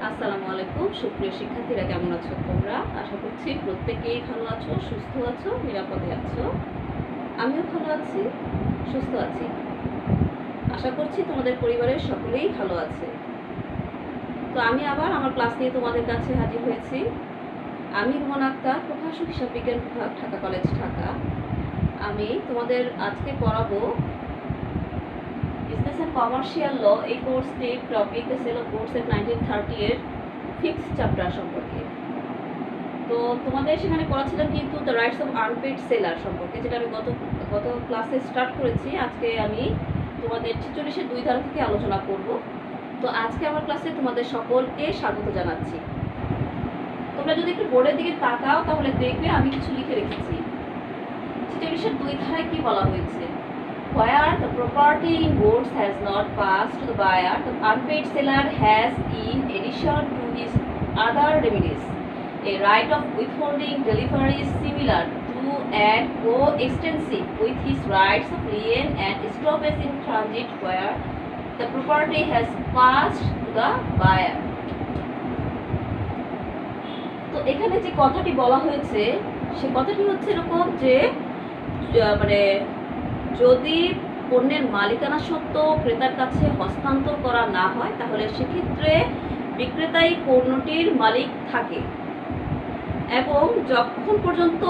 আসসালামু আলাইকুম সুপ্রিয় শিক্ষার্থীরা, কেমন আছো তোমরা? আশা করছি প্রত্যেকেই ভালো আছো, সুস্থ আছো, নিরাপদে আছো। আমিও ভালো আছি, সুস্থ আছি। আশা করছি তোমাদের পরিবারের সকলেই ভালো আছে। তো আমি আবার আমার ক্লাস নিয়ে তোমাদের কাছে হাজির হয়েছি। আমি রুমান আক্তার, প্রভাষক হিসাব বিজ্ঞান বিভাগ, ঢাকা কলেজ, ঢাকা। আমি তোমাদের আজকে পড়াবো বিজনেস অ্যান্ড কমার্শিয়াল ল, এই কোর্সটির topic the sale of goods act 1930 এর 5th চ্যাপ্টার সম্পর্কে। তো তোমাদের সেখানে পড়াছিলাম কিন্তু the rights of unpaid seller সম্পর্কে, যেটা আমি গত ক্লাসে স্টার্ট করেছি। আজকে আমি তোমাদের 46-এর 2 ধারা থেকে আলোচনা করব। তো আজকে আমার ক্লাসে তোমাদের সকলকে স্বাগত জানাচ্ছি। তোমরা যদি একটু বোর্ডের দিকে তাকাও তাহলে দেখবে আমি কিছু লিখে রেখেছি। 46-এর 2 ধারায় কি বলা হয়েছে? Where the property in goods has not passed to the buyer, the unpaid seller has, in addition to his other remedies, a right of withholding delivery similar to and co-extensive with his rights of lien and stoppage in transit where the property has passed to the buyer. তো এখানে যে কথাটি বলা হয়েছে সে কথাটি হচ্ছে এরকম যে মানে যদি পণ্যের মালিকানা সত্ত্ব ক্রেতার কাছে হস্তান্তর করা না হয় তাহলে সেক্ষেত্রে বিক্রেতাই পণ্যটির মালিক থাকে এবং যতক্ষণ পর্যন্ত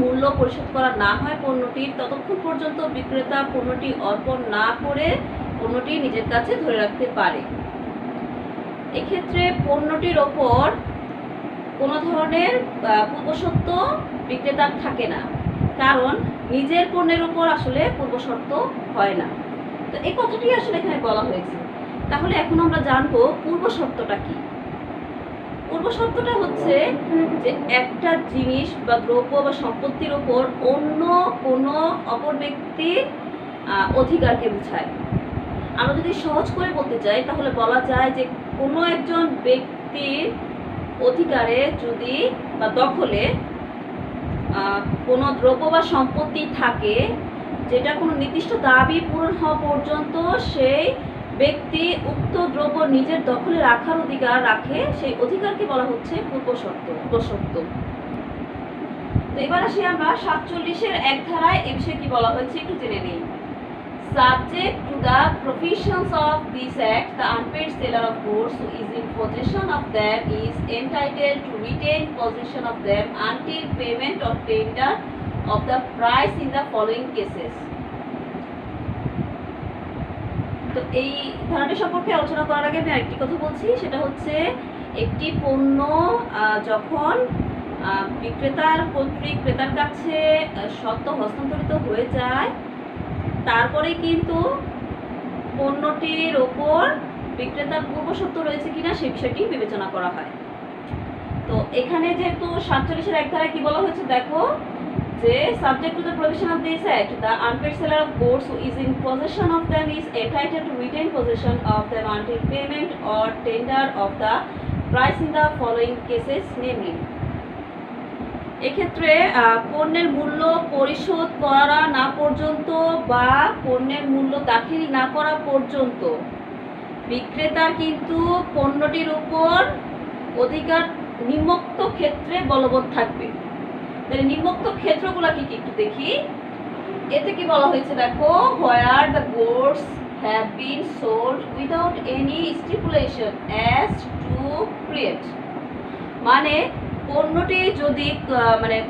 মূল্য পরিশোধ করা না হয় পণ্যটির, ততক্ষণ পর্যন্ত বিক্রেতা পণ্যটি অর্পণ না করে পণ্যটি নিজের কাছে ধরে রাখতে পারে। এক্ষেত্রে পণ্যটির ওপর কোনো ধরনের পূর্বশর্ত বিক্রেতার থাকে না, কারণ নিজের পণ্যের উপর আসলে পূর্বশর্ত হয় না। তো এই কথাটি আসলে এখানে বলা হয়েছে। তাহলে এখন আমরা জানবো পূর্বশর্তটা কি। পূর্বশর্তটা হচ্ছে যে একটা জিনিস বা দ্রব্য বা সম্পত্তির উপর অন্য কোনো অপর ব্যক্তির অধিকারকে বোঝায়। আমরা যদি সহজ করে বলতে চাই তাহলে বলা যায় যে কোনো একজন ব্যক্তির অধিকারে যদি বা দখলে কোনো দ্রব্য বা সম্পত্তি থাকে যেটা কোনো নির্দিষ্ট দাবি পূরণ হওয়া পর্যন্ত সেই ব্যক্তি উক্ত দ্রব্য নিজের দখলে রাখার অধিকার রাখে, সেই অধিকারকে বলা হচ্ছে পূর্বশর্ত। তো এবার আসি আমরা 47-এর 1 ধারায় এ বিষয়ে কি বলা হয়েছে একটু জেনে নিই। Subject to the provisions of this act, the unpaid seller of goods who is in possession of them is entitled to retain possession of them until payment or tender of the price in the following cases. তো এই ধারাটি সম্পর্কে আলোচনা করার আগে আমি আরেকটি কথা বলছি, সেটা হচ্ছে একটি পণ্য যখন বিক্রেতার কর্তৃক ক্রেতার কাছে সত্ত্ব হস্তান্তরিত হয়ে যায় তারপরে কিন্তু পণ্যটির ওপর বিক্রেতার পূর্বশর্ত রয়েছে কিনা সেই বিষয়টি বিবেচনা করা হয়। তো এখানে যেহেতু 47-এর 1 ধারায় কি বলা হয়েছে দেখো, যে subject to the provision of this act, the unpaid seller of goods who is in possession of them is entitled to retain possession of them until payment or tender of the price in the following cases namely. এক্ষেত্রে পণ্যের মূল্য পরিশোধ করা না পর্যন্ত বা পণ্যের মূল্য দাখিল না করা পর্যন্ত বিক্রেতার কিন্তু পণ্যটির উপর অধিকার নিম্নোক্ত ক্ষেত্রে বলবৎ থাকবে। তাহলে নিম্নোক্ত ক্ষেত্রগুলো কি কি একটু দেখি। এতে কি বলা হয়েছে দেখো, where the goods have been sold without any stipulation as to create, মানে পণ্যটি যদি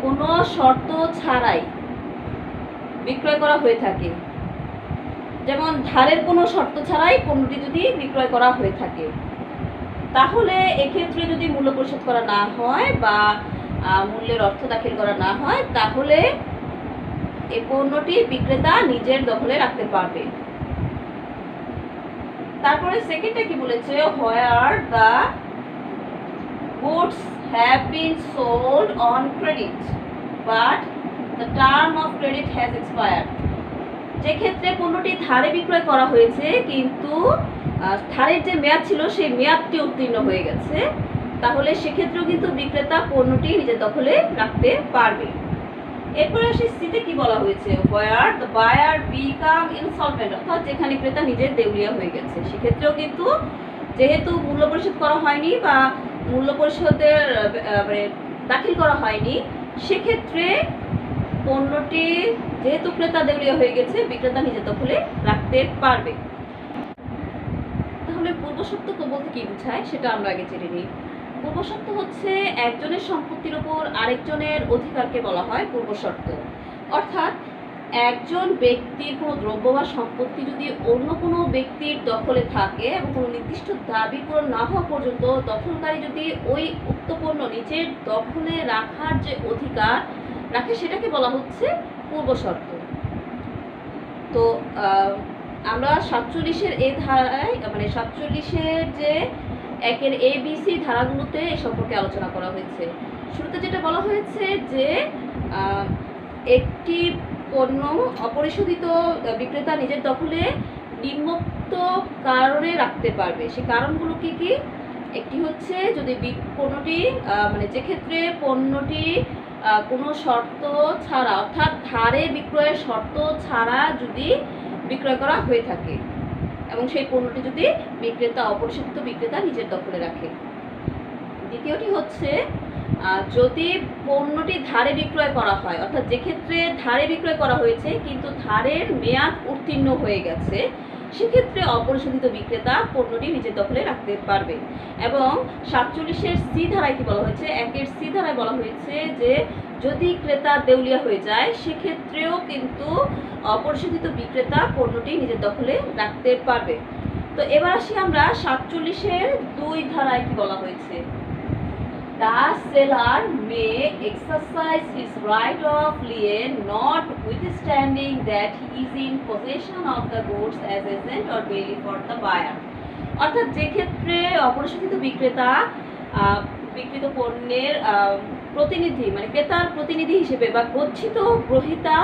কোনো শর্ত ছাড়াই বিক্রয় করা হয়ে থাকে, যেমন ধারের কোনো শর্ত ছাড়াই পণ্যটি যদি বিক্রয় করা হয়ে থাকে, তাহলে এক্ষেত্রে যদি মূল্য পরিশোধ করা না হয় বা মূল্যের অর্থ দাখিল করা না হয় তাহলে এই পণ্যটি বিক্রেতা নিজের দখলে রাখতে পারবে। তারপরে সেকেন্ডটা কি বলেছে, where the goods have been sold on credit but the term of credit has expired, যে ক্ষেত্রে পণ্যটি ধারে বিক্রয় করা হয়েছে কিন্তু ধারের যে মেয়াদ ছিল সেই মেয়াদটি উত্তীর্ণ হয়ে গেছে, তাহলে সেক্ষেত্রেও কিন্তু বিক্রেতা পণ্যটি নিজের দখলে রাখতে পারবে। এরপরে আসি সিতে কি বলা হয়েছে, where the buyer become insolvent, অর্থাৎ যেখানে ক্রেতা নিজের দেউলিয়া হয়ে গেছে সেক্ষেত্রেও কিন্তু যেহেতু মূল্য পরিশোধ করা হয়নি বা মূল্য পরিশোধের মানে দাখিল করা হয়নি, সেক্ষেত্রে পণ্যটি যেহেতু ক্রেতা দেউলিয়া হয়ে গেছে, বিক্রেতা নিজের দখলে রাখতে পারবে। তাহলে পূর্বশর্ত বলতে কি বোঝায় সেটা আমরা আগে জেনে নিই। পূর্বশর্ত হচ্ছে একজনের সম্পত্তির উপর আরেকজনের অধিকারকে বলা হয় পূর্বশর্ত। অর্থাৎ একজন ব্যক্তির কোনো দ্রব্য বা সম্পত্তি যদি অন্য কোনো ব্যক্তির দখলে থাকে এবং কোনো নির্দিষ্ট দাবি পূরণ না হওয়া পর্যন্ত দখলকারী যদি ওই উক্ত পণ্য নিজের দখলে রাখার যে অধিকার রাখে, সেটাকে বলা হচ্ছে পূর্বশর্ত। তো আমরা 47-এর এই ধারায় মানে 47-এর যে 1-এর ABC ধারাগুলোতে এ সম্পর্কে আলোচনা করা হয়েছে। শুরুতে যেটা বলা হয়েছে যে একটি পণ্য অপরিশোধিত বিক্রেতা নিজের দখলে নিম্নোক্ত কারণে রাখতে পারবে। সেই কারণগুলো কি কি? একটি হচ্ছে যদি পণ্যটি মানে যে ক্ষেত্রে পণ্যটি কোনো শর্ত ছাড়া, অর্থাৎ ধারে বিক্রয়ের শর্ত ছাড়া যদি বিক্রয় করা হয়ে থাকে এবং সেই পণ্যটি যদি অপরিশোধিত বিক্রেতা নিজের দখলে রাখে। দ্বিতীয়টি হচ্ছে যদি পণ্যটি ধারে বিক্রয় করা হয়, অর্থাৎ যে ক্ষেত্রে ধারে বিক্রয় করা হয়েছে কিন্তু ধারের মেয়াদ উত্তীর্ণ হয়ে গেছে, সেক্ষেত্রে অপরিশোধিত বিক্রেতা পণ্যটি নিজের দখলে রাখতে পারবে। এবং 47-এর সি ধারায় কি বলা হয়েছে? 1-এর সি ধারায় বলা হয়েছে যে যদি ক্রেতা দেউলিয়া হয়ে যায়, সেক্ষেত্রেও কিন্তু অপরিশোধিত বিক্রেতা পণ্যটি নিজের দখলে রাখতে পারবে। তো এবার আসি আমরা 47-এর 2 ধারায় কি বলা হয়েছে? The seller may exercise his right of lien notwithstanding that he is in possession of the goods as agent or bailiff for the buyer. অর্থাৎ যে ক্ষেত্রে অপরিশোধিত বিক্রেতা বিক্রিত পণ্যের প্রতিনিধি মানে ক্রেতার প্রতিনিধি হিসেবে বা গচ্ছিত গ্রহীতা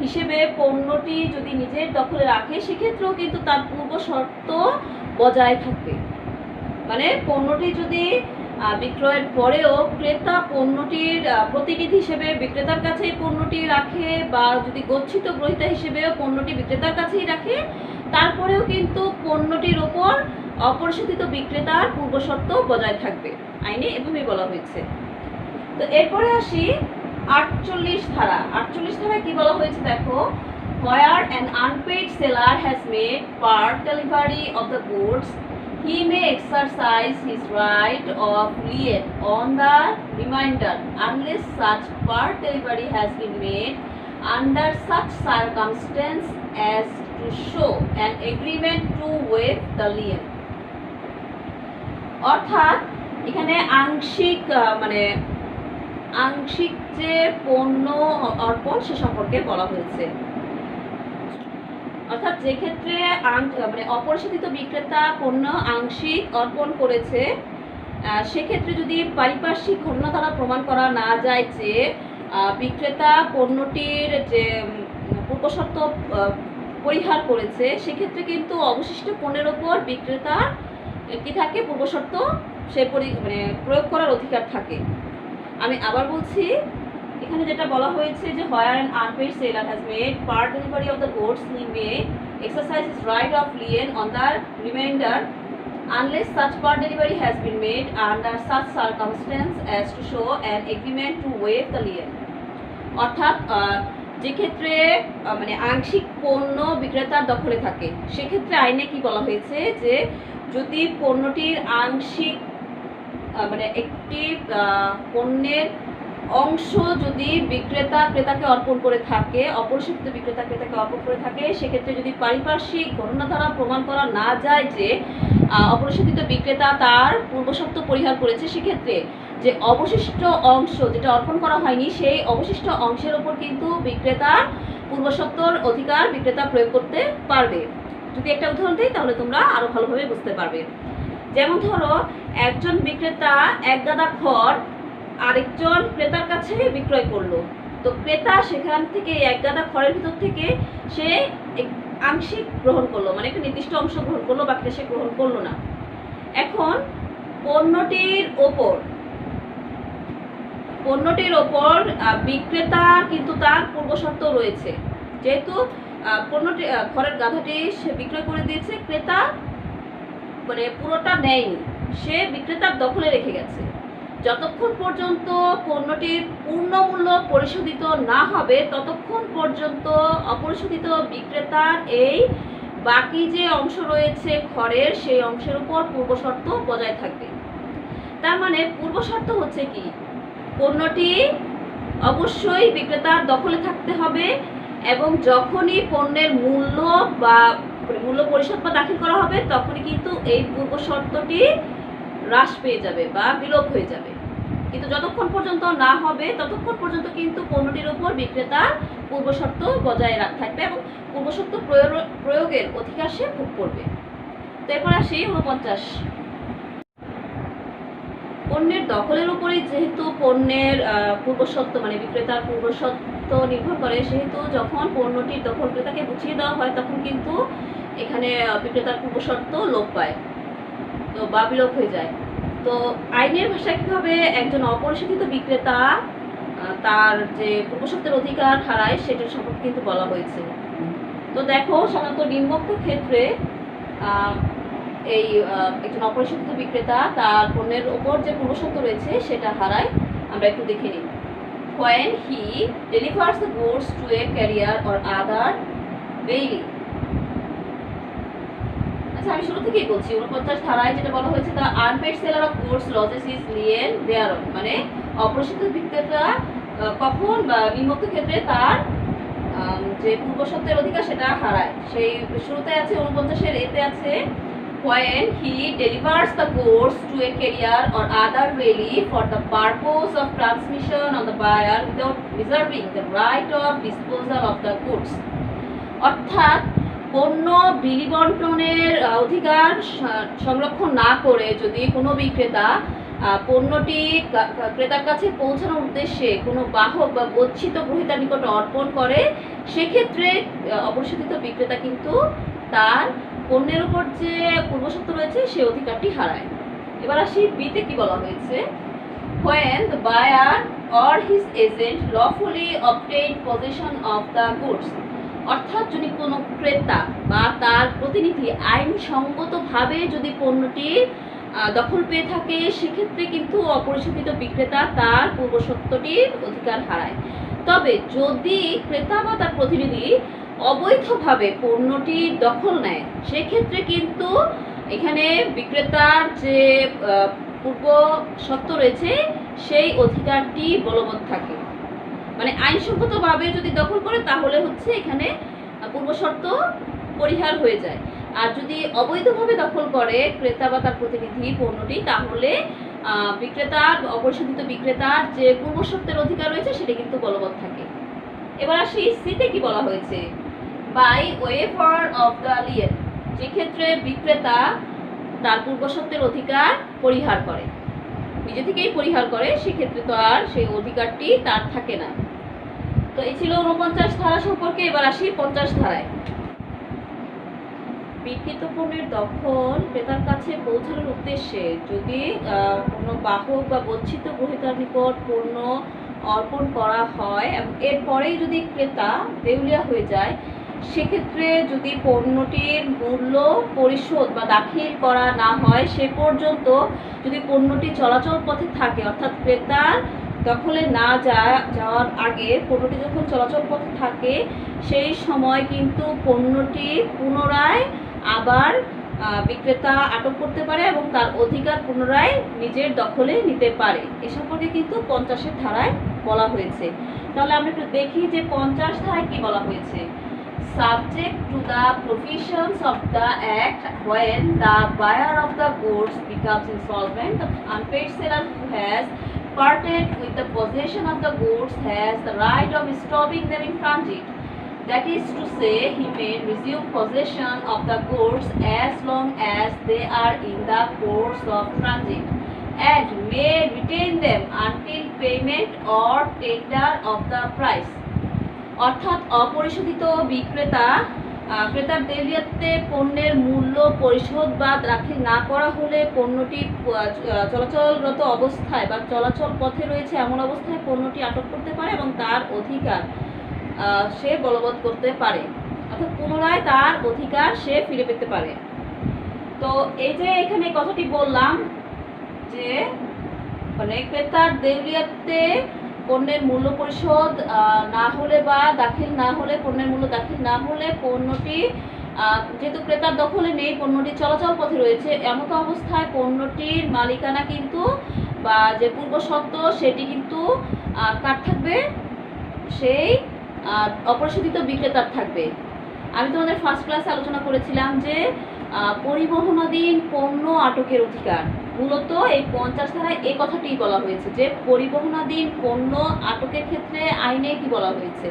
হিসেবে পণ্যটি যদি নিজের দখলে রাখে, সেক্ষেত্রেও কিন্তু তার পূর্ব শর্ত বজায় থাকবে। মানে পণ্যটি যদি বিক্রয়ের পরেও ক্রেতা পণ্যটির প্রতিনিধি হিসেবে বিক্রেতার কাছেই পণ্যটি রাখে বা যদি গচ্ছিত গ্রহীতা হিসেবেও পণ্যটি বিক্রেতার কাছেই রাখে, তারপরেও কিন্তু পণ্যটির ওপর অপরিশোধিত বিক্রেতার পূর্বশর্ত বজায় থাকবে। আইনে এভাবেই বলা হয়েছে। তো এরপরে আসি 48 ধারা। 48 ধারায় কি বলা হয়েছে দেখো? Where an unpaid seller has made part delivery of the goods, he may exercise his right of lien on the remainder unless such part delivery has been made under such circumstance as to show an agreement to waive the lien. অর্থাৎ এখানে আংশিক যে পণ্য অর্পণ সে সম্পর্কে বলা হয়েছে। অর্থাৎ যে ক্ষেত্রে অপরিশোধিত বিক্রেতা পণ্য আংশিক অর্পণ করেছে, সেক্ষেত্রে যদি পারিপার্শ্বিক ঘটনা দ্বারা প্রমাণ করা না যায় যে বিক্রেতা পণ্যটির যে পূর্বশর্ত পরিহার করেছে, সেক্ষেত্রে কিন্তু অবশিষ্ট পণ্যের ওপর বিক্রেতা কি থাকে? পূর্বশর্ত সে প্রয়োগ করার অধিকার থাকে। আমি আবার বলছি, এখানে যেটা বলা হয়েছে যে where an unpaid seller has made part delivery of the goods, he may exercise his right of lien on the remainder unless such part delivery has been made under such circumstance as to show an agreement to waive the lien. অর্থাৎ যে ক্ষেত্রে আংশিক পণ্য বিক্রেতার দখলে থাকে, সেক্ষেত্রে আইনে কি বলা হয়েছে যে যদি পণ্যটির আংশিক একটি পণ্যের অংশ যদি ক্রেতাকে অর্পণ করে থাকে, অপরিশোধিত বিক্রেতা ক্রেতাকে অর্পণ করে থাকে, সেক্ষেত্রে যদি পারিপার্শ্বিক ঘটনা দ্বারা প্রমাণ করা না যায় যে অপরিশোধিত বিক্রেতা তার পূর্বশর্ত পরিহার করেছে, সেক্ষেত্রে যে অবশিষ্ট অংশ যেটা অর্পণ করা হয়নি, সেই অবশিষ্ট অংশের ওপর কিন্তু বিক্রেতার পূর্বশর্তর অধিকার বিক্রেতা প্রয়োগ করতে পারবে। যদি একটা উদাহরণ দিই তাহলে তোমরা আরো ভালোভাবে বুঝতে পারবে। যেমন ধরো, একজন বিক্রেতা এক গাদা খড় আরেকজন ক্রেতার কাছে বিক্রয় করলো। তো ক্রেতা সেখান থেকে এক গাদা খড়ের ভিতর থেকে সে আংশিক গ্রহণ করলো, মানে একটা নির্দিষ্ট অংশ গ্রহণ করলো, বাকিটা সে গ্রহণ করলো না। এখন পণ্যটির ওপর বিক্রেতার কিন্তু তার পূর্বশর্ত রয়েছে। যেহেতু পণ্যটি খড়ের গাধাটি সে বিক্রয় করে দিয়েছে, ক্রেতা মানে পুরোটা নেয়নি, সে বিক্রেতার দখলে রেখে গেছে। যতক্ষণ পর্যন্ত পণ্যটির পূর্ণ মূল্য পরিশোধিত না হবে ততক্ষণ পর্যন্ত অপরিশোধিত বিক্রেতার এই বাকি যে অংশ রয়েছে খড়ের, সেই অংশের উপর পূর্বশর্ত বজায় থাকবে। তার মানে পূর্বশর্ত হচ্ছে কি, পণ্যটি অবশ্যই বিক্রেতার দখলে থাকতে হবে এবং যখনই পণ্যের মূল্য বা মূল্য পরিশোধ বা দাখিল করা হবে তখনই কিন্তু এই পূর্বশর্তটি হ্রাস পেয়ে যাবে বা বিলোপ হয়ে যাবে। কিন্তু যতক্ষণ পর্যন্ত না হবে ততক্ষণ পর্যন্ত কিন্তু পণ্যটির উপর বিক্রেতার পূর্বশর্ত বজায় থাকবে এবং পূর্বশর্ত প্রয়োগের অধিকার সে ভোগ করবে। তো এরপর আসি 49। পণ্যের দখলের উপরই যেহেতু পণ্যের পূর্বশর্ত মানে বিক্রেতার পূর্বশর্ত নির্ভর করে, সেহেতু যখন পণ্যটির দখল ক্রেতাকে বুঝিয়ে দেওয়া হয় তখন কিন্তু এখানে বিক্রেতার পূর্বশর্ত লোপ পায়, তো বা বিলোপ হয়ে যায়। তো আইনের ভাষায় কীভাবে একজন অপরিশোধিত বিক্রেতা তার যে পূর্বশর্তের অধিকার হারায় সেটার সম্পর্কে কিন্তু বলা হয়েছে। তো দেখো, সাধারণত নিম্নোক্ত ক্ষেত্রে এই একজন অপরিশোধিত বিক্রেতা তার পণ্যের ওপর যে পূর্বশর্ত রয়েছে সেটা হারায়। আমরা একটু দেখে নিই। When he delivers the goods to a carrier or other bailey, আচ্ছা আমি শুরু থেকেই বলছি, 49 ধারায় যেটা বলা হয়েছে, the unpaid seller of goods loses his lien thereon, মানে অপরিশোধিত বিক্রেতা কখন বা নিম্নোক্ত ক্ষেত্রে তার যে পূর্বশর্তের অধিকার সেটা হারায়। সেই শুরুতে আছে 49-এর এতে আছে when he delivers the goods to a carrier or other bailey for the purpose of transmission on the buyer without reserving the right of disposal of the goods, অর্থাৎ পণ্য বিলি বন্টনের অধিকার সংরক্ষণ না করে যদি কোনো বিক্রেতা পণ্যটি ক্রেতার কাছে পৌঁছানোর উদ্দেশ্যে কোনো বাহক বা গচ্ছিত গ্রহীতার নিকট অর্পণ করে, সেক্ষেত্রে অপরিশোধিত বিক্রেতা কিন্তু তার পণ্যের উপর যে পূর্বশর্ত রয়েছে সেই অধিকারটি হারায়। এবার আসি বিতে কি বলা হয়েছে। when the buyer or his agent lawfully obtain possession of the goods, অর্থাৎ যদি কোনো ক্রেতা বা তার প্রতিনিধি আইনসঙ্গতভাবে যদি পণ্যটির দখল পেয়ে থাকে, সেক্ষেত্রে কিন্তু অপরিশোধিত বিক্রেতা তার পূর্বশর্তটির অধিকার হারায়। তবে যদি ক্রেতা বা তার প্রতিনিধি অবৈধভাবে পণ্যটির দখল নেয়, সেক্ষেত্রে কিন্তু এখানে বিক্রেতার যে পূর্ব শর্ত রয়েছে সেই অধিকারটি বলবৎ থাকে। মানে আইনসঙ্গতভাবে যদি দখল করে তাহলে হচ্ছে এখানে পূর্বশর্ত পরিহার হয়ে যায়, আর যদি অবৈধভাবে দখল করে ক্রেতা বা তার প্রতিনিধি পণ্যটি, তাহলে বিক্রেতার অপরিশোধিত বিক্রেতার যে পূর্বশর্তের অধিকার রয়েছে সেটা কিন্তু বলবৎ থাকে। এবার আসি সিতে কি বলা হয়েছে। By waiver of the lien, যে ক্ষেত্রে বিক্রেতা তার পূর্বশর্তের অধিকার পরিহার করে, নিজে থেকেই পরিহার করে, সেক্ষেত্রে তো আর সেই অধিকারটি তার থাকে না। তো এই ছিল 49 ধারা সম্পর্কে। এবার আসি 50 ধারায়। বিক্রিত পণ্যের দখল ক্রেতার কাছে পৌঁছানোর উদ্দেশ্যে যদি কোনো বাহক বা গচ্ছিত গ্রহীতার নিকট পণ্য অর্পণ করা হয় এবং এরপরেই যদি ক্রেতা দেউলিয়া হয়ে যায়, সেক্ষেত্রে যদি পণ্যটির মূল্য পরিশোধ বা দাখিল করা না হয় সে পর্যন্ত যদি পণ্যটি চলাচল পথে থাকে, অর্থাৎ ক্রেতার দখলে না যাওয়ার আগে পণ্যটি যখন চলাচল পথে থাকে, সেই সময় কিন্তু পণ্যটি পুনরায় আবার বিক্রেতা আটক করতে পারে এবং তার অধিকার পুনরায় নিজের দখলে নিতে পারে। এ সম্পর্কে কিন্তু 50-এর ধারায় বলা হয়েছে। তাহলে আমরা একটু দেখি যে 50 ধারায় কি বলা হয়েছে। Subject to the provisions of the Act, when the buyer of the goods becomes insolvent, the unpaid seller who has parted with the possession of the goods has the right of stopping them in transit. That is to say, he may resume possession of the goods as long as they are in the course of transit, and may retain them until payment or tender of the price. অর্থাৎ অপরিশোধিত বিক্রেতা ক্রেতার দেউলিয়াতে পণ্যের মূল্য পরিশোধ বা দাখিল না করা হলে পণ্যটি চলাচলরত অবস্থায় বা চলাচল পথে রয়েছে এমন অবস্থায় পণ্যটি আটক করতে পারে এবং তার অধিকার সে বলবৎ করতে পারে, অর্থাৎ পুনরায় তার অধিকার সে ফিরে পেতে পারে। তো এই যে এখানে কথাটি বললাম যে মানে ক্রেতার দেউলিয়াতে পণ্যের মূল্য পরিশোধ না হলে বা দাখিল না হলে, পণ্যের মূল্য দাখিল না হলে পণ্যটি যেহেতু ক্রেতার দখলে নেই, পণ্যটি চলাচল পথে রয়েছে, এমতো অবস্থায় পণ্যটির মালিকানা কিন্তু বা যে পূর্ব শর্ত সেটি কিন্তু কার থাকবে? সেই অপরিশোধিত বিক্রেতার থাকবে। আমি তোমাদের ফার্স্ট ক্লাসে আলোচনা করেছিলাম যে পরিবহনাধীন পণ্য আটকের অধিকার, মূলত এই 50 ধারায় এই কথাটি বলা হয়েছে যে পরিবহনাধীন পণ্য আটকের ক্ষেত্রে আইনে কি বলা হয়েছে?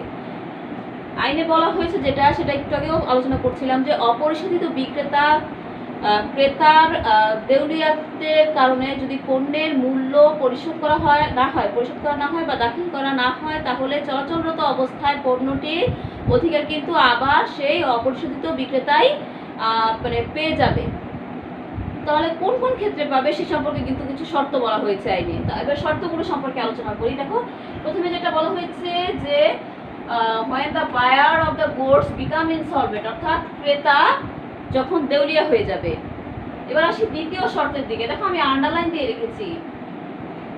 আইনে বলা হয়েছে সেটা একটু আগেও আলোচনা করছিলাম যে অপরিশোধিত বিক্রেতা ক্রেতার দেউলিয়াতের কারণে যদি পণ্যের মূল্য পরিশোধ করা না হয় বা দাখিল করা না হয়, তাহলে চলাচলরত অবস্থায় পণ্যটির অধিকার কিন্তু আবার সেই অপরিশোধিত বিক্রেতাই মানে পেয়ে যাবে। তাহলে কোন কোন ক্ষেত্রে পাবে সে সম্পর্কে কিন্তু কিছু শর্ত বলা হয়েছে আইনে। এবার শর্তগুলো সম্পর্কে আলোচনা করি। দেখো, প্রথমে যেটা বলা হয়েছে যে when the buyer of the goods become insolvent, অর্থাৎ ক্রেতা যখন দেউলিয়া হয়ে যাবে। এবার আসি দ্বিতীয় শর্তের দিকে। দেখো, আমি আন্ডারলাইন দিয়ে রেখেছি।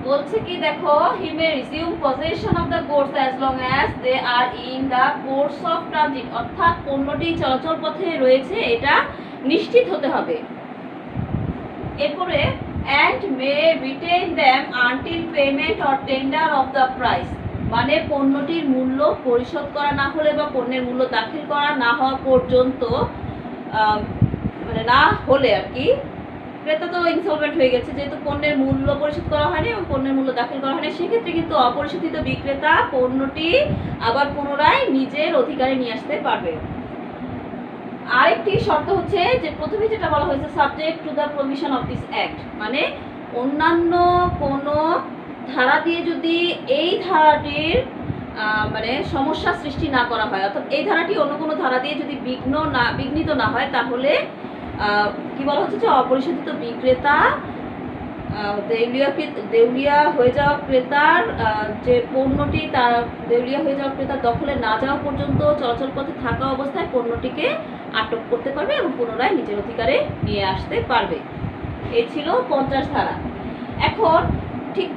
বলছে কি, দেখো, he may resume possession of the goods as long as they are in the course of transit, অর্থাৎ পণ্যটি চলাচল পথে রয়েছে এটা নিশ্চিত হতে হবে। এরপরে and may retain them until payment or tender of the price, মানে পণ্যটির মূল্য পরিশোধ করা না হলে বা পণ্যের মূল্য দাখিল করা না হওয়া পর্যন্ত, মানে না হলে আর কি, ক্রেতা তো ইনসলভেন্ট হয়ে গেছে যেহেতু পণ্যের মূল্য পরিশোধ করা হয়নি এবং পণ্যের মূল্য দাখিল করা হয়নি, সেক্ষেত্রে কিন্তু অপরিশোধিত বিক্রেতা পণ্যটি আবার পুনরায় নিজের অধিকারে নিয়ে আসতে পারবে। আরেকটি শর্ত হচ্ছে যে প্রথমে যেটা বলা হয়েছে subject to the provision of this act, মানে অন্যান্য কোনো ধারা দিয়ে যদি এই ধারাটির মানে সমস্যা সৃষ্টি না করা হয়, অর্থাৎ এই ধারাটি অন্য কোনো ধারা দিয়ে যদি বিঘ্নিত না হয়, তাহলে কি বলা হচ্ছে যে অপরিশোধিত বিক্রেতা দেউলিয়া হয়ে যাওয়া ক্রেতার যে পণ্যটি তার দেউলিয়া হয়ে যাওয়া ক্রেতার দখলে না যাওয়া পর্যন্ত চলাচল পথে থাকা অবস্থায় পণ্যটিকে আটক করতে পারবে এবং পুনরায় নিজের অধিকারে নিয়ে আসতে পারবে। এই ছিল 50 ধারা। এখন ঠিক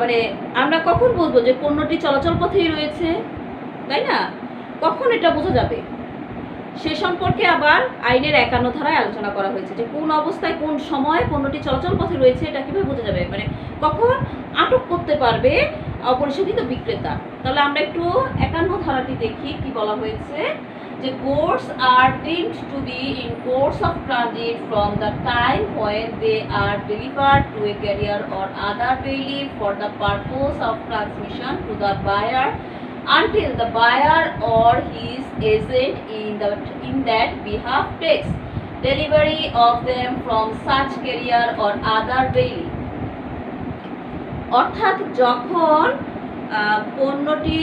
মানে আমরা কখন বুঝবো যে পণ্যটি চলাচল পথেই রয়েছে, তাই না? কখন এটা বোঝা যাবে সে সম্পর্কে আবার আইনের 51 ধারায় আলোচনা করা হয়েছে যে কোন অবস্থায় কোন সময় পণ্যটি চলাচল পথে রয়েছে এটা কিভাবে বোঝা যাবে, মানে কখন আটক করতে পারবে অপরিশোধিত বিক্রেতা। তাহলে আমরা একটু 51 ধারাটি দেখি কি বলা হয়েছে যে goods are deemed to be in course of transit from the time when they are delivered to a carrier or other bailiff for the purpose of transmission to the buyer until the buyer or his agent in that behalf takes delivery of them from such carrier or other bailiff, অর্থাৎ যখন পণ্যটি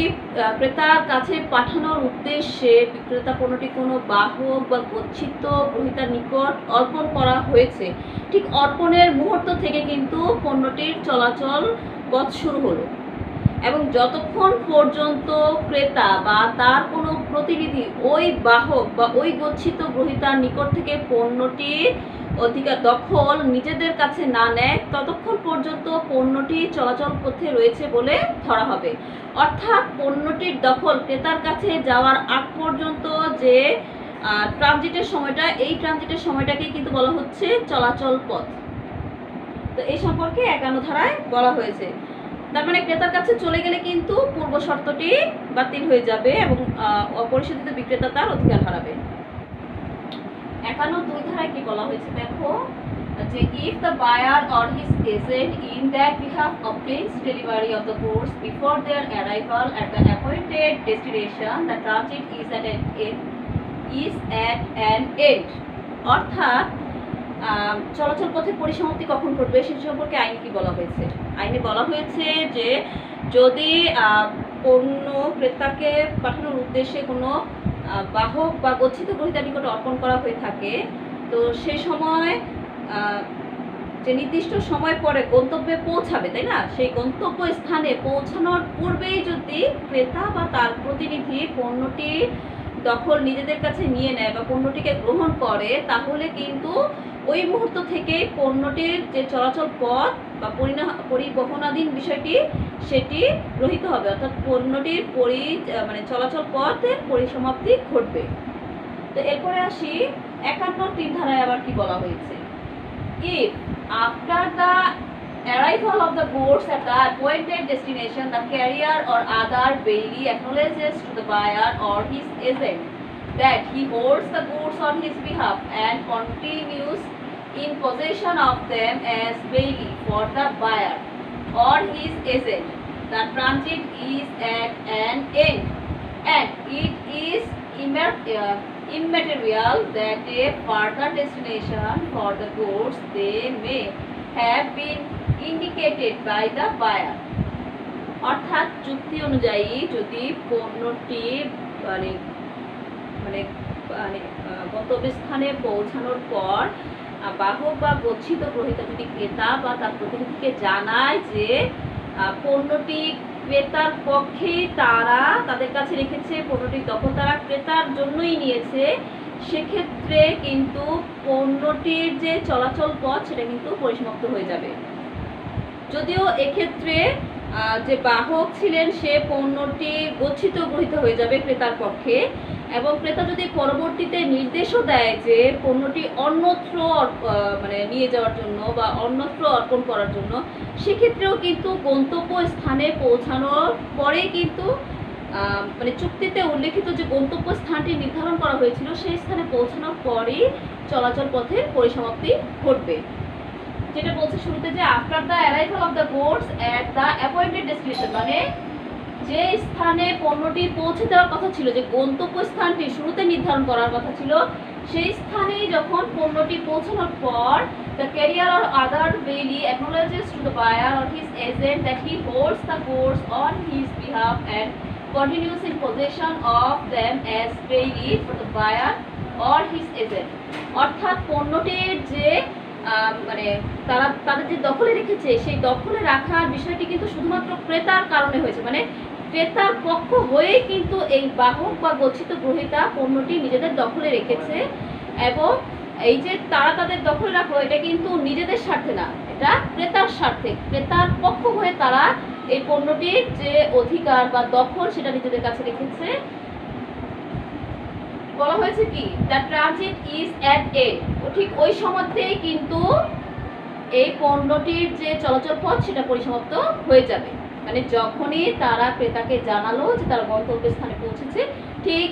ক্রেতার কাছে পাঠানোর উদ্দেশ্যে বিক্রেতা পণ্যটি কোনো বাহক বা গচ্ছিত গ্রহীতার নিকট অর্পণ করা হয়েছে, ঠিক অর্পণের মুহূর্ত থেকে কিন্তু পণ্যটির চলাচল পথ শুরু হলো এবং যতক্ষণ পর্যন্ত ক্রেতা বা তার কোনো প্রতিনিধি ওই বাহক বা ওই গচ্ছিত গ্রহীতার নিকট থেকে পণ্যটির অধিকার দখল নিজেদের কাছে না নেয়, ততক্ষণ পর্যন্ত পণ্যটি চলাচল পথে রয়েছে বলে ধরা হবে। অর্থাৎ পণ্যটির দখল ক্রেতার কাছে যাওয়ার আগ পর্যন্ত যে ট্রানজিটের সময়টা, এই ট্রানজিটের সময়টাকে কিন্তু বলা হচ্ছে চলাচল পথ। তো এই সম্পর্কে 51 ধারায় বলা হয়েছে। তার মানে ক্রেতার কাছে চলে গেলে কিন্তু পূর্ব শর্তটি বাতিল হয়ে যাবে এবং অপরিশোধিত বিক্রেতা তার অধিকার হারাবে। 51 ধারায় কি বলা হয়েছে দেখো, যে if the buyer or his agent in that behalf obtains delivery of the goods before their arrival at the appointed destination, the transit is at an end, অর্থাৎ চলাচল পথের পরিসমাপ্তি কখন ঘটবে সে সম্পর্কে আইনে কি বলা হয়েছে। আইনে বলা হয়েছে যে যদি পণ্য ক্রেতাকে পাঠানোর উদ্দেশ্যে কোনো বাহক বা গচ্ছিত গ্রহীতার নিকট অর্পণ করা হয়ে থাকে, তো সেই সময় যে নির্দিষ্ট সময় পরে গন্তব্যে পৌঁছাবে, তাই না, সেই গন্তব্য স্থানে পৌঁছানোর পূর্বেই যদি ক্রেতা বা তার প্রতিনিধি পণ্যটি দখল নিজেদের কাছে নিয়ে নেয় বা পণ্যটিকে গ্রহণ করে, তাহলে কিন্তু ওই মুহূর্ত থেকে পণ্যটির যে চলাচল পথ বা পরিবহনাধীন বিষয়টি সেটি রহিত হবে, অর্থাৎ পণ্যটির মানে চলাচল পথের পরিসমাপ্তি ঘটবে। তো এরপরে আসি 51 ধারায় আবার কি বলা হয়েছে। If after the arrival of the goods at the appointed destination, the carrier or other bailee acknowledges to the buyer or his agent that he holds the goods on his behalf and continues in possession of them as bailee for the buyer or his agent, the transit is at an end, and it is immaterial that a further destination for the goods they may have been indicated by the buyer. অর্থাৎ চুক্তি অনুযায়ী যদি পণ্যটি মানে মানে মানে গন্তব্যস্থানে পৌঁছানোর পর বাহক বা গচ্ছিত গ্রহীতা যদি ক্রেতা বা তার প্রতিনিধিকে জানায় যে পণ্যটি ক্রেতার পক্ষে তারা তাদের কাছে রেখেছে, পণ্যটির দখল তারা ক্রেতার জন্যই নিয়েছে, সেক্ষেত্রে কিন্তু পণ্যটির যে চলাচল পথ সেটা কিন্তু পরিসমাপ্ত হয়ে যাবে। যদিও এক্ষেত্রে যে বাহক ছিলেন সে পণ্যটি গচ্ছিত গ্রহীত হয়ে যাবে ক্রেতার পক্ষে, এবং ক্রেতা যদি পরবর্তীতে নির্দেশও দেয় যে পণ্যটি অন্যত্র মানে নিয়ে যাওয়ার জন্য বা অন্যত্র অর্পণ করার জন্য, সেক্ষেত্রেও কিন্তু গন্তব্য স্থানে পৌঁছানোর পরে কিন্তু মানে চুক্তিতে উল্লেখিত যে গন্তব্য স্থানটি নির্ধারণ করা হয়েছিল সেই স্থানে পৌঁছানোর পরেই চলাচল পথের পরিসমাপ্তি ঘটবে। যেটা বলছে শুরুতে যে after the arrival of the goods at the appointed destination, মানে যে স্থানে পণ্যটি পৌঁছে দেওয়ার কথা ছিল, যে গন্তব্য স্থানটি শুরুতে নির্ধারণ করার কথা ছিল, সেই স্থানেই যখন পণ্যটি পৌঁছানোর পর the carrier or other bailee acknowledges to the buyer or his agent that he holds the goods on his behalf and continues in possession of them as bailee for the buyer or his agent. অর্থাৎ পণ্যটির যে মানে তারা তাদের যে দখলে রেখেছে সেই দখলে রাখার বিষয়টি কিন্তু শুধুমাত্র ক্রেতার কারণে হয়েছে, মানে ক্রেতার পক্ষ হয়ে কিন্তু এই বাহক বা গচ্ছিত গ্রহীতা পণ্যটি নিজেদের দখলে রেখেছে, এবং এই যে তারা তাদের দখলে রাখলো এটা কিন্তু নিজেদের স্বার্থে না, এটা ক্রেতার স্বার্থে, ক্রেতার পক্ষ হয়ে তারা এই পণ্যটির যে অধিকার বা দখল সেটা নিজেদের কাছে রেখেছে। বলা হয়েছে কি the transit is at and, ঠিক ওই সময়তেই কিন্তু এই পণ্যটির যে চলাচল পথ সেটা পরিসমাপ্ত হয়ে যাবে, মানে যখনই তারা ক্রেতাকে জানালো যে তারা গন্তব্যস্থানে পৌঁছেছে ঠিক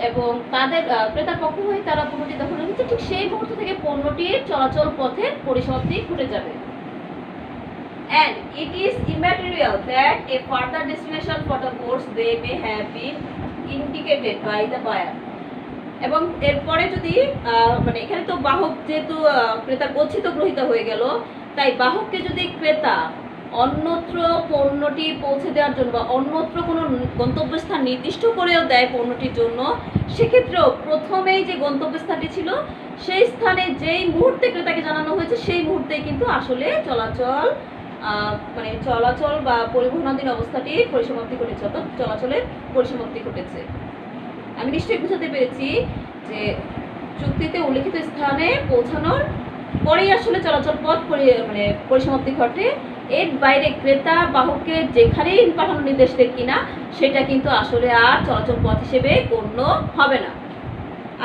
এবং তাদের ক্রেতার পক্ষ হয়ে তারা পণ্যটি দখল রেখেছে, ঠিক সেই মুহূর্ত থেকে পণ্যটির চলাচল পথের পরিসমাপ্তি ঘটে যাবে। And it is immaterial that a further destination for the goods they may have been indicated by the buyer. এবং এরপরে যদি মানে এখানে তো বাহক যেহেতু ক্রেতা গচ্ছিত গ্রহীতা হয়ে গেল, তাই বাহককে যদি ক্রেতা অন্যত্র পণ্যটি পৌঁছে দেওয়ার জন্য বা অন্যত্র কোনো গন্তব্যস্থান নির্দিষ্ট করেও দেয় পণ্যটির জন্য, সেক্ষেত্রেও প্রথমেই যে গন্তব্যস্থানটি ছিল সেই স্থানে যেই মুহূর্তে ক্রেতাকে জানানো হয়েছে সেই মুহূর্তেই কিন্তু আসলে চলাচল বা পরিবহনাধীন অবস্থাটি পরিসমাপ্তি ঘটেছে, অর্থাৎ চলাচলের পরিসমাপ্তি ঘটেছে। আমি নিশ্চয়ই বুঝাতে পেরেছি যে চুক্তিতে উল্লেখিত স্থানে পৌঁছানোর পরেই আসলে চলাচল পথ পরিসমাপ্তি ঘটে, এর বাইরে ক্রেতা বাহককে যেখানেই পাঠানোর নির্দেশ দেয় কিনা সেটা কিন্তু আসলে আর চলাচল পথ হিসেবে গণ্য হবে না।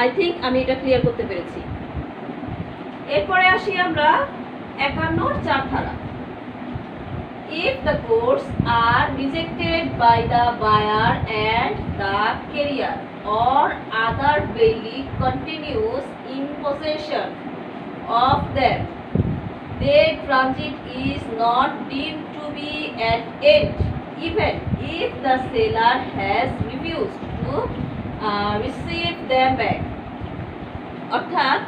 আই থিঙ্ক আমি এটা ক্লিয়ার করতে পেরেছি। এরপরে আসি আমরা 51 ধারা। If the goods are rejected by the buyer and the carrier or other bailee continues in possession of them, their transit is not deemed to be at end, even if the seller has refused to receive them back. অর্থাৎ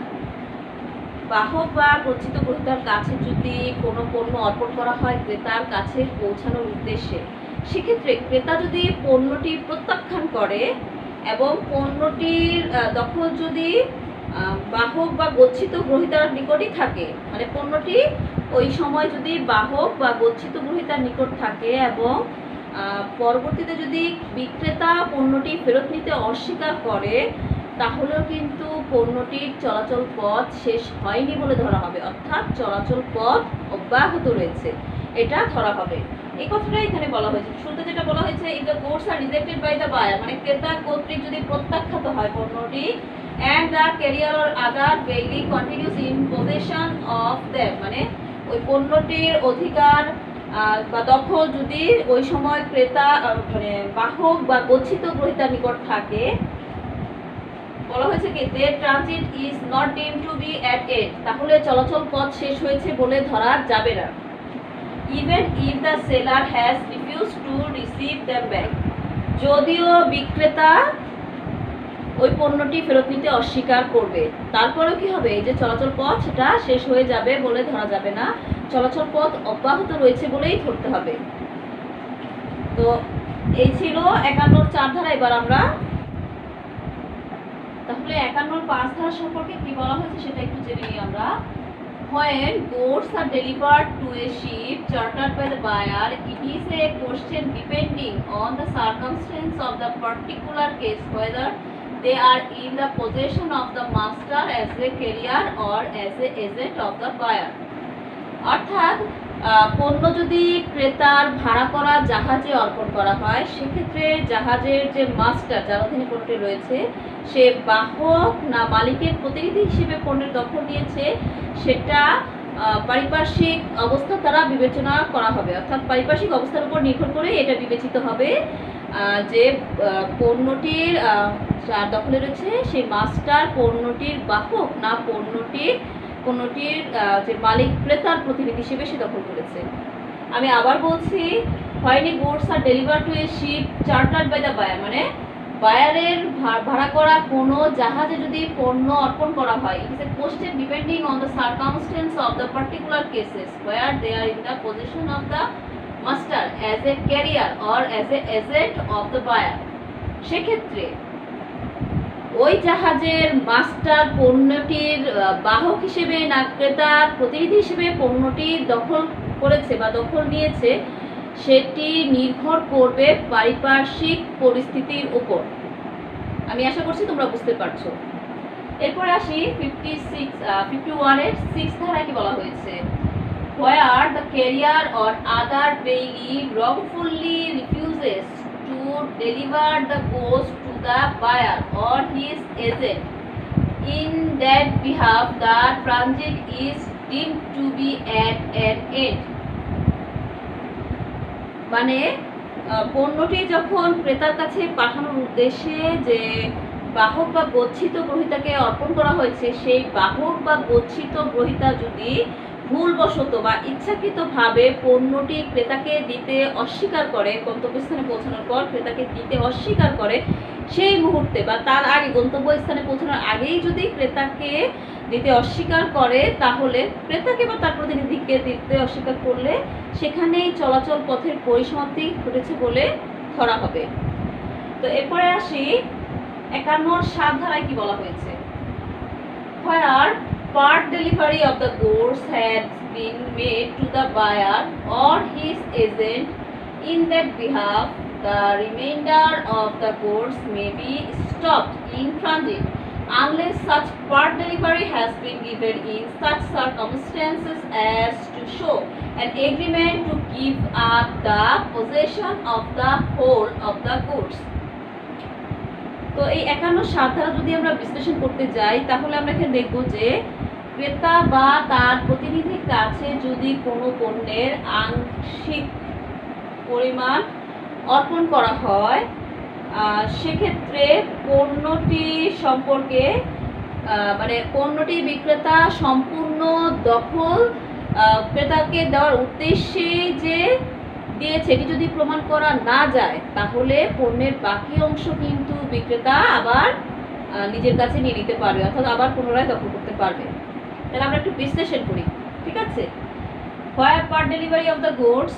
বাহক বা গচ্ছিত গ্রহীতার কাছে যদি কোনো পণ্য অর্পণ করা হয় ক্রেতার কাছে পৌঁছানোর উদ্দেশ্যে, সেক্ষেত্রে ক্রেতা যদি পণ্যটি প্রত্যাখ্যান করে এবং পণ্যটির দখল যদি বাহক বা গচ্ছিত গ্রহীতার নিকটই থাকে, মানে পণ্যটি ওই সময় যদি বাহক বা গচ্ছিত গ্রহীতার নিকট থাকে এবং পরবর্তীতে যদি বিক্রেতা পণ্যটি ফেরত নিতে অস্বীকার করে, তাহলেও কিন্তু পণ্যটির চলাচল পথ শেষ হয়নি বলে ধরা হবে, অর্থাৎ চলাচল পথ অব্যাহত রয়েছে, এটা ধরা হবে। এই কথাটাই এখানে বলা হয়েছে। শুরুতে যেটা বলা হয়েছে, if the goods are rejected by the buyer, মানে ক্রেতা কর্তৃক যদি প্রত্যাখ্যাত হয় পণ্যটি, and the carrier or other payee continues in possession of them, মানে ওই পণ্যটির অধিকার বা দখল যদি ওই সময় ক্রেতা মানে বাহক বা গচ্ছিত গ্রহীতার নিকট থাকে, বলা হয়েছে কি their transit is not deemed to be at end, তাহলে চলাচল পথ শেষ হয়েছে বলে ধরা যাবে না। even if the seller has refused to receive them back, যদিও বিক্রেতা ওই পণ্যটি ফেরত নিতে অস্বীকার করবে, তারপরেও কি হবে, এই যে চলাচল পথ সেটা শেষ হয়ে যাবে বলে ধরা যাবে না, চলাচল পথ অব্যাহত রয়েছে বলেই ধরতে হবে। তো এই ছিল 51 4 ধারা। এবার আমরা তাহলে 51 5 ধারা সম্পর্কে কি বলা হয়েছে সেটা একটু জেনে নিই আমরা। When goods are delivered to a ship chartered by the buyer, it is a question depending on the circumstance of the particular case whether they are in the possession of the master as a carrier or as a agent of the buyer, অর্থাৎ পণ্য যদি ক্রেতার ভাড়া করা জাহাজে অর্পণ করা হয়, সেক্ষেত্রে জাহাজের যে মাস্টার, যার অধীনে পণ্যটি রয়েছে, সে বাহক না মালিকের প্রতিনিধি হিসেবে পণ্যের দখল নিয়েছে, সেটা পারিপার্শ্বিক অবস্থা দ্বারা বিবেচনা করা হবে। অর্থাৎ পারিপার্শ্বিক অবস্থার উপর নির্ভর করে এটা বিবেচিত হবে যে পণ্যটির যার দখলে রয়েছে সেই মাস্টার পণ্যটির বাহক না পণ্যটির যে মালিক ক্রেতার প্রতিনিধি হিসেবে সে দখল করেছে। আমি আবার বলছি, হয়নি goods are deliver to a ship chartered by the buyer, মানে বায়ারের ভাড়া করা কোনো জাহাজে যদি পণ্য অর্পণ করা হয়, it is a question depending on the circumstances of the particular cases where they are in the position of the master as a carrier or as an agent of the buyer, সেক্ষেত্রে ওই জাহাজের master পণ্যটির বাহক হিসেবে না ক্রেতার প্রতিনিধি হিসেবে পণ্যটি দখল করেছে বা দখল নিয়েছে, সেটি নির্ভর করবে পারিপার্শ্বিক পরিস্থিতির উপর। আমি আশা করছি তোমরা বুঝতে পারছো। এরপরে আসি 51 এর 6 ধারায় কি বলা হয়েছে। where the carrier or other payee wrongfully refuses to deliver the goods to the buyer or his agent, in that behalf the transit is deemed to be at an end, মানে পণ্যটি যখন ক্রেতার কাছে পাঠানোর উদ্দেশ্যে যে বাহক বা গচ্ছিত গ্রহীতাকে অর্পণ করা হয়েছে, সেই বাহক বা গচ্ছিত গ্রহীতা যদি ভুলবশত বা ইচ্ছাকৃতভাবে পণ্যটি ক্রেতাকে দিতে অস্বীকার করে, গন্তব্যস্থানে পৌঁছানোর পর ক্রেতাকে দিতে অস্বীকার করে, সেই মুহূর্তে বা তার আগে গন্তব্যস্থানে পৌঁছানোর আগেই যদি ক্রেতাকে দিতে অস্বীকার করে, তাহলে ক্রেতাকে বা তার প্রতিনিধিকে দিতে অস্বীকার করলে সেখানেই চলাচল পথের পরিসমাপ্তি ঘটেছে বলে ধরা হবে। তো এরপরে আসি 51 7 ধারায় কি বলা হয়েছে। where part delivery of the goods has been made to the buyer or his agent, in that behalf the remainder of the goods may be stopped in transit unless such part delivery has been given in such circumstances as to show an agreement to give up the possession of the whole of the goods. তো এই 51 7 ধারা যদি আমরা বিশ্লেষণ করতে যাই, তাহলে আমরা এখানে দেখব যে ক্রেতা বা তার প্রতিনিধির কাছে যদি কোনো পণ্যের আংশিক পরিমাণ অর্পণ করা হয়, সেক্ষেত্রে পণ্যটি সম্পর্কে মানে পণ্যটি বিক্রেতা সম্পূর্ণ দখল ক্রেতাকে দেওয়ার উদ্দেশ্যে যে দিয়েছে, এটি যদি প্রমাণ করা না যায়, তাহলে পণ্যের বাকি অংশ কিন্তু বিক্রেতা আবার নিজের কাছে নিয়ে নিতে পারবে, অর্থাৎ আবার পুনরায় দখল করতে পারবে। তাহলে আমরা একটু বিশ্লেষণ করি, ঠিক আছে। where part delivery of the goods,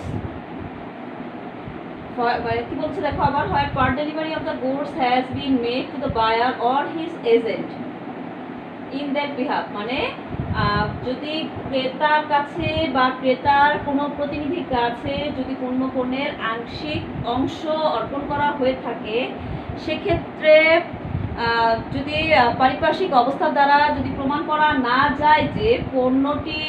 কি বলছে দেখো আবার, where part delivery of the goods has been made to the buyer or his agent, in that behalf, মানে যদি ক্রেতার কাছে বা ক্রেতার কোনো প্রতিনিধির কাছে যদি কোনো পণ্যের আংশিক অংশ অর্পণ করা হয়ে থাকে, সেক্ষেত্রে যদি পারিপার্শ্বিক অবস্থার দ্বারা যদি প্রমাণ করা না যায় যে পণ্যটি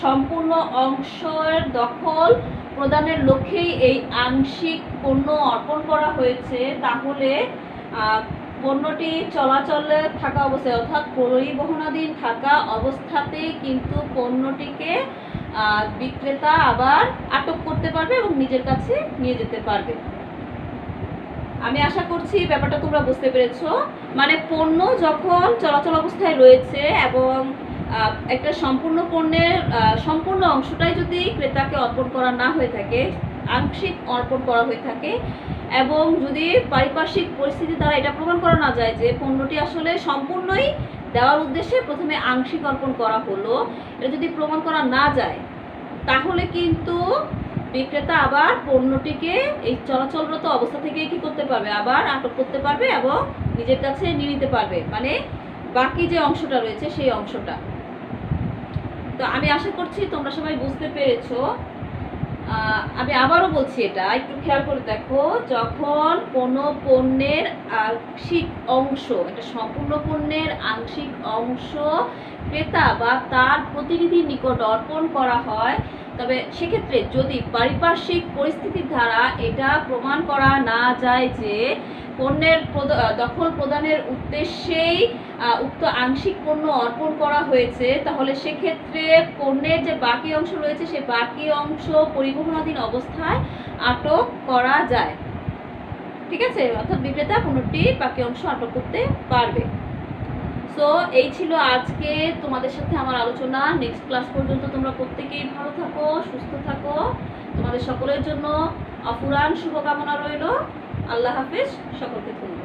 সম্পূর্ণ অংশের দখল প্রদানের লক্ষ্যেই এই আংশিক পণ্য অর্পণ করা হয়েছে, তাহলে পণ্যটি চলাচলে থাকা অবস্থায় অর্থাৎ পরিবহনাধীন থাকা অবস্থাতেই কিন্তু পণ্যটিকে বিক্রেতা আবার আটক করতে পারবে এবং নিজের কাছে নিয়ে যেতে পারবে। আমি আশা করছি ব্যাপারটা তোমরা বুঝতে পেরেছো। মানে পণ্য যখন চলাচল অবস্থায় রয়েছে এবং একটা সম্পূর্ণ পণ্যের সম্পূর্ণ অংশটাই যদি ক্রেতাকে অর্পণ করা না হয়ে থাকে, আংশিক অর্পণ করা হয়ে থাকে, এবং যদি পারিপার্শ্বিক পরিস্থিতি দ্বারা এটা প্রমাণ করা না যায় যে পণ্যটি আসলে সম্পূর্ণই দেওয়ার উদ্দেশ্যে প্রথমে আংশিক অর্পণ করা হলো, এটা যদি প্রমাণ করা না যায়, তাহলে কিন্তু বিক্রেতা আবার পণ্যটিকে এই চলাচলরত অবস্থা থেকে কি করতে পারবে, আবার আটক করতে পারবে এবং নিজের কাছে নিয়ে নিতে পারবে, মানে বাকি যে অংশটা রয়েছে সেই অংশটা। তো আমি আশা করছি তোমরা সবাই বুঝতে পেরেছো। আমি আবারও বলছি, এটা একটু খেয়াল করে দেখো, যখন কোনো পণ্যের আংশিক অংশ, একটা সম্পূর্ণ পণ্যের আংশিক অংশ ক্রেতা বা তার প্রতিনিধির নিকট অর্পণ করা হয়, তবে সেক্ষেত্রে যদি পারিপার্শ্বিক পরিস্থিতির দ্বারা এটা প্রমাণ করা না যায় যে পণ্যের দখল প্রদানের উদ্দেশ্যেই উক্ত আংশিক পণ্য অর্পণ করা হয়েছে, তাহলে সেক্ষেত্রে পণ্যের যে বাকি অংশ রয়েছে সেই বাকি অংশ পরিবহনাধীন অবস্থায় আটক করা যায়। ঠিক আছে, অর্থাৎ বিক্রেতা পণ্যটির বাকি অংশ আটক করতে পারবে। সো এই ছিল আজকে তোমাদের সাথে আমার আলোচনা। নেক্সট ক্লাস পর্যন্ত তোমরা প্রত্যেকেই ভালো থাকো, সুস্থ থাকো। তোমাদের সকলের জন্য অফুরান শুভকামনা রইল। আল্লাহ হাফেজ, সকলকে ধন্যবাদ।